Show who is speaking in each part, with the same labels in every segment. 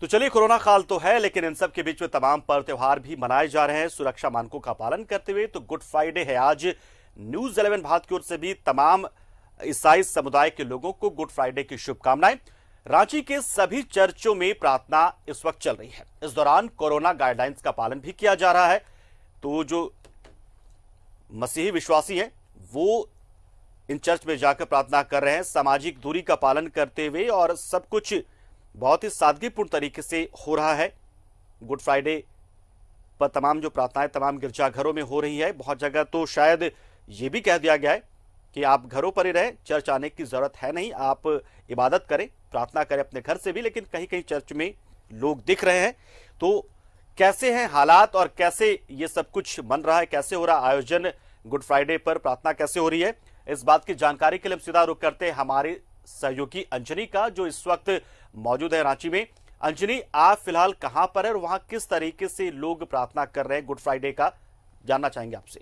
Speaker 1: तो चलिए, कोरोना काल तो है, लेकिन इन सब के बीच में तमाम पर्व त्योहार भी मनाए जा रहे हैं सुरक्षा मानकों का पालन करते हुए। तो गुड फ्राइडे है आज। न्यूज 11 भारत की ओर से भी तमाम ईसाई समुदाय के लोगों को गुड फ्राइडे की शुभकामनाएं। रांची के सभी चर्चों में प्रार्थना इस वक्त चल रही है। इस दौरान कोरोना गाइडलाइंस का पालन भी किया जा रहा है। तो जो मसीही विश्वासी हैं वो इन चर्च में जाकर प्रार्थना कर रहे हैं, सामाजिक दूरी का पालन करते हुए, और सब कुछ बहुत ही सादगीपूर्ण तरीके से हो रहा है। गुड फ्राइडे पर तमाम जो प्रार्थनाएं तमाम गिरजाघरों में हो रही है। बहुत जगह तो शायद ये भी कह दिया गया है कि आप घरों पर ही रहें, चर्च आने की जरूरत है नहीं, आप इबादत करें, प्रार्थना करें अपने घर से भी। लेकिन कहीं कहीं चर्च में लोग दिख रहे हैं। तो कैसे हैं हालात और कैसे ये सब कुछ बन रहा है, कैसे हो रहा आयोजन, गुड फ्राइडे पर प्रार्थना कैसे हो रही है, इस बात की जानकारी के लिए हम सीधा रुख करते हैं हमारे सहयोगी अंजनी का, जो इस वक्त मौजूद है रांची में। अंजनी, आप फिलहाल कहां पर है और वहां किस तरीके से लोग प्रार्थना कर रहे हैं गुड फ्राइडे का, जानना चाहेंगे आपसे।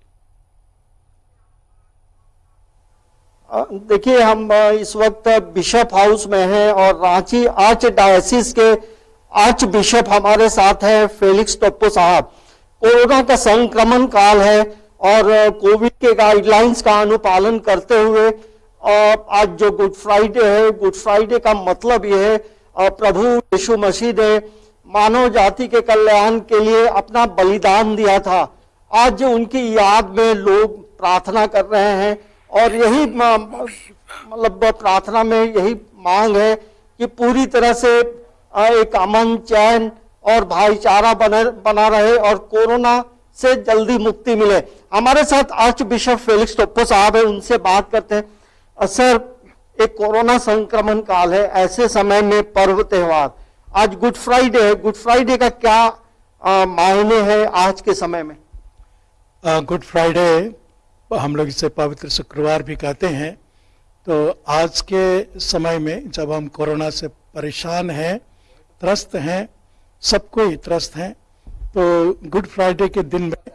Speaker 2: देखिए, हम इस वक्त बिशप हाउस में हैं और रांची आर्च डायसिस के आर्च बिशप हमारे साथ है फेलिक्स टोप्पो साहब। कोरोना का संक्रमण काल है और कोविड के गाइडलाइंस का अनुपालन करते हुए और आज जो गुड फ्राइडे है, गुड फ्राइडे का मतलब ये है प्रभु यीशु मसीह ने मानव जाति के कल्याण के लिए अपना बलिदान दिया था। आज उनकी याद में लोग प्रार्थना कर रहे हैं और यही मतलब प्रार्थना में यही मांग है कि पूरी तरह से एक अमन, चैन और भाईचारा बना रहे और कोरोना से जल्दी मुक्ति मिले। हमारे साथ आर्च बिशप फेलिक्स टोप्पो साहब है, उनसे बात करते हैं। सर, एक कोरोना संक्रमण काल है, ऐसे समय में पर्व त्योहार, आज गुड फ्राइडे है, गुड फ्राइडे का क्या मायने है आज के समय में?
Speaker 3: गुड फ्राइडे हम लोग इसे पवित्र शुक्रवार भी कहते हैं। तो आज के समय में जब हम कोरोना से परेशान हैं, त्रस्त हैं, सबको ही त्रस्त हैं, तो गुड फ्राइडे के दिन में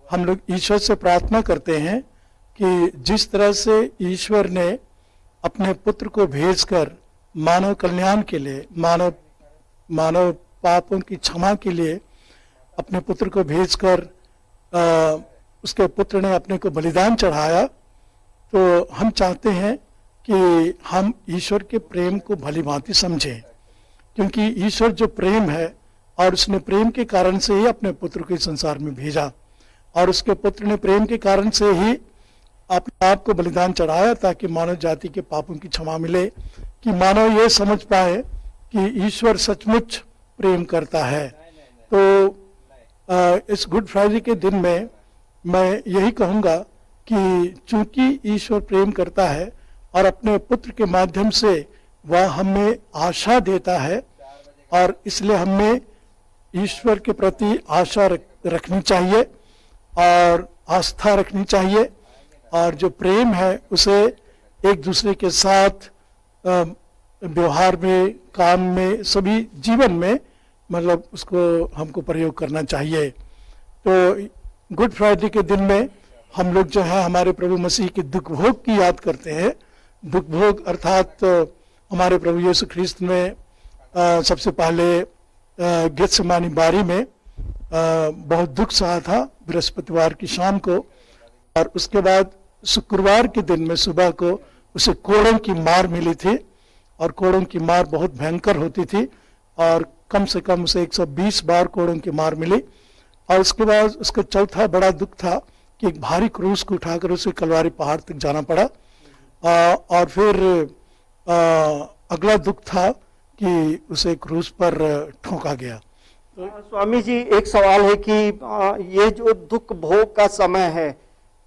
Speaker 3: हम लोग ईश्वर से प्रार्थना करते हैं कि जिस तरह से ईश्वर ने अपने पुत्र को भेजकर मानव कल्याण के लिए, मानव पापों की क्षमा के लिए अपने पुत्र को भेजकर उसके पुत्र ने अपने को बलिदान चढ़ाया, तो हम चाहते हैं कि हम ईश्वर के प्रेम को भली भांति समझें, क्योंकि ईश्वर जो प्रेम है और उसने प्रेम के कारण से ही अपने पुत्र को इस संसार में भेजा, और उसके पुत्र ने प्रेम के कारण से ही अपने आप को बलिदान चढ़ाया ताकि मानव जाति के पापों की क्षमा मिले, कि मानव ये समझ पाए कि ईश्वर सचमुच प्रेम करता है। तो इस गुड फ्राइडे के दिन में मैं यही कहूँगा कि चूंकि ईश्वर प्रेम करता है और अपने पुत्र के माध्यम से वह हमें आशा देता है, और इसलिए हमें ईश्वर के प्रति आशा रखनी चाहिए और आस्था रखनी चाहिए, और जो प्रेम है उसे एक दूसरे के साथ व्यवहार में, काम में, सभी जीवन में मतलब उसको हमको प्रयोग करना चाहिए। तो गुड फ्राइडे के दिन में हम लोग जो है हमारे प्रभु मसीह के दुख भोग की याद करते हैं। दुख भोग अर्थात हमारे प्रभु यीशु ख्रिस्त में सबसे पहले गेत्सेमानी बारी में बहुत दुख सहा था बृहस्पतिवार की शाम को, और उसके बाद शुक्रवार के दिन में सुबह को उसे कोड़ों की मार मिली थी, और कोड़ों की मार बहुत भयंकर होती थी और कम से कम उसे 120 बार कोड़ों की मार मिली। और उसके बाद उसका चौथा बड़ा दुख था कि एक भारी क्रूस को उठाकर उसे कलवारी पहाड़ तक जाना पड़ा, और फिर अगला दुख था कि उसे क्रूस पर ठोका गया।
Speaker 2: स्वामी जी, एक सवाल है कि ये जो दुख भोग का समय है,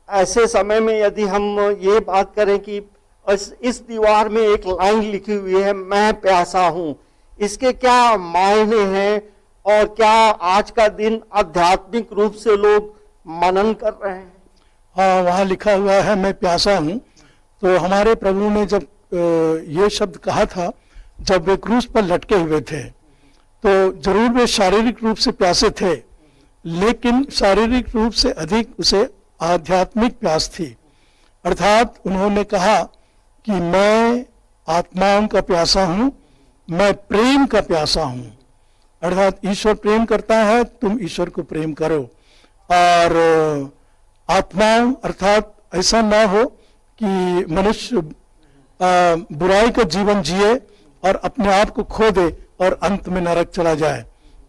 Speaker 2: ऐसे समय में यदि हम ये बात करें कि इस दीवार में एक लाइन लिखी हुई है, मैं प्यासा हूं, इसके क्या मायने हैं और क्या आज का दिन आध्यात्मिक रूप से लोग मनन कर रहे हैं?
Speaker 3: हाँ, वहाँ लिखा हुआ है मैं प्यासा हूँ। तो हमारे प्रभु ने जब ये शब्द कहा था, जब वे क्रूस पर लटके हुए थे, तो जरूर वे शारीरिक रूप से प्यासे थे, लेकिन शारीरिक रूप से अधिक उसे आध्यात्मिक प्यास थी। अर्थात उन्होंने कहा कि मैं आत्माओं का प्यासा हूँ, मैं प्रेम का प्यासा हूँ। अर्थात ईश्वर प्रेम करता है, तुम ईश्वर को प्रेम करो। और आत्मा अर्थात ऐसा ना हो कि मनुष्य बुराई का जीवन जिए और अपने आप को खो दे और अंत में नरक चला जाए।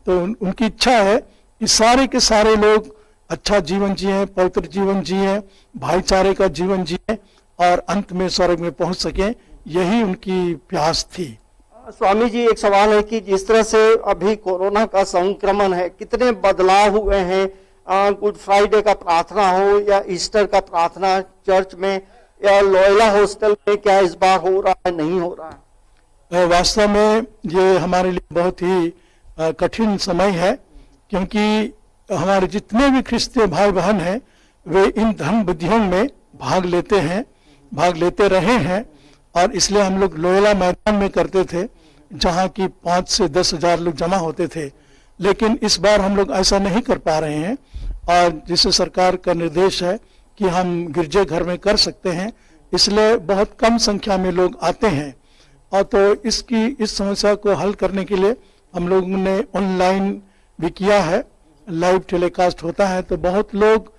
Speaker 3: तो उनकी इच्छा है कि सारे के सारे लोग अच्छा जीवन जिए, पवित्र जीवन जिए, भाईचारे का जीवन जिए और अंत में स्वर्ग में पहुंच सके। यही उनकी प्यास थी।
Speaker 2: स्वामी जी, एक सवाल है कि जिस तरह से अभी कोरोना का संक्रमण है, कितने बदलाव हुए हैं। गुड फ्राइडे का प्रार्थना हो या ईस्टर का प्रार्थना चर्च में या लोयला हॉस्टल में, क्या इस बार हो रहा है, नहीं हो रहा है?
Speaker 3: वास्तव में ये हमारे लिए बहुत ही कठिन समय है, क्योंकि हमारे जितने भी ख्रिस्तीय भाई बहन हैं वे इन धर्म विधियों में भाग लेते हैं, भाग लेते रहे हैं। और इसलिए हम लोग लोयला मैदान में करते थे, जहाँ की 5 से 10 हजार लोग जमा होते थे। लेकिन इस बार हम लोग ऐसा नहीं कर पा रहे हैं, और जिससे सरकार का निर्देश है कि हम गिरजे घर में कर सकते हैं, इसलिए बहुत कम संख्या में लोग आते हैं। और तो इस समस्या को हल करने के लिए हम लोगों ने ऑनलाइन भी किया है, लाइव टेलीकास्ट होता है, तो बहुत लोग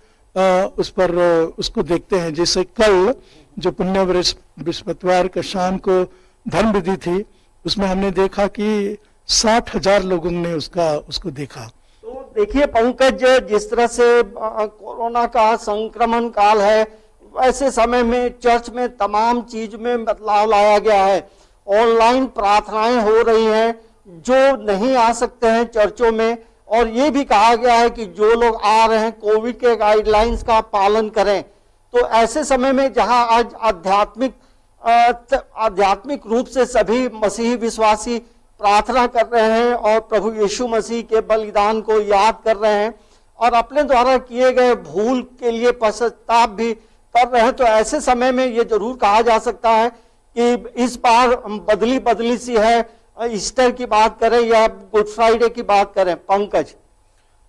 Speaker 3: उस पर उसको देखते हैं। जैसे कल जो पुण्य बृहस्पतिवार का शाम को धर्म विधि थी, उसमें हमने देखा कि 60,000 लोगों ने उसको देखा।
Speaker 2: तो देखिए पंकज, जिस तरह से कोरोना का संक्रमण काल है, वैसे समय में चर्च में तमाम चीज में बदलाव लाया गया है। ऑनलाइन प्रार्थनाएं हो रही हैं, जो नहीं आ सकते हैं चर्चों में, और ये भी कहा गया है कि जो लोग आ रहे हैं कोविड के गाइडलाइंस का पालन करें। तो ऐसे समय में जहां आज आध्यात्मिक रूप से सभी मसीही विश्वासी प्रार्थना कर रहे हैं और प्रभु यीशु मसीह के बलिदान को याद कर रहे हैं और अपने द्वारा किए गए भूल के लिए पश्चाताप भी कर रहे हैं, तो ऐसे समय में ये जरूर कहा जा सकता है कि इस बार बदली सी है, ईस्टर की बात करें या गुड फ्राइडे की बात करें। पंकज,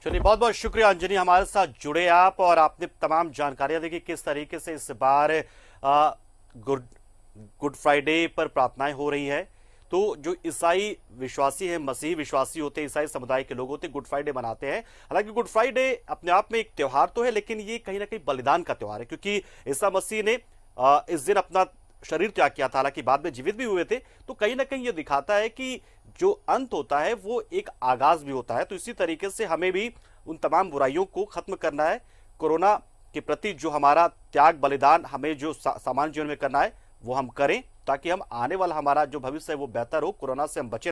Speaker 1: चलिए, बहुत बहुत शुक्रिया अंजनी, हमारे साथ जुड़े आप और आपने तमाम जानकारियां दी कि किस तरीके से इस बार गुड फ्राइडे पर प्रार्थनाएं हो रही है। तो जो ईसाई विश्वासी हैं, मसीही विश्वासी होते हैं, ईसाई समुदाय के लोग होते हैं, गुड फ्राइडे मनाते हैं। हालांकि गुड फ्राइडे अपने आप में एक त्योहार तो है, लेकिन ये कहीं ना कहीं बलिदान का त्योहार है, क्योंकि ईसा मसीह ने इस दिन अपना शरीर त्याग किया था, हालांकि बाद में जीवित भी हुए थे। तो कहीं ना कहीं ये दिखाता है कि जो अंत होता है वो एक आगाज भी होता है। तो इसी तरीके से हमें भी उन तमाम बुराइयों को खत्म करना है। कोरोना के प्रति जो हमारा त्याग बलिदान हमें जो सामान्य जीवन में करना है वो हम करें, ताकि हम आने वाला हमारा जो भविष्य है वो बेहतर हो, कोरोना से हम बचे।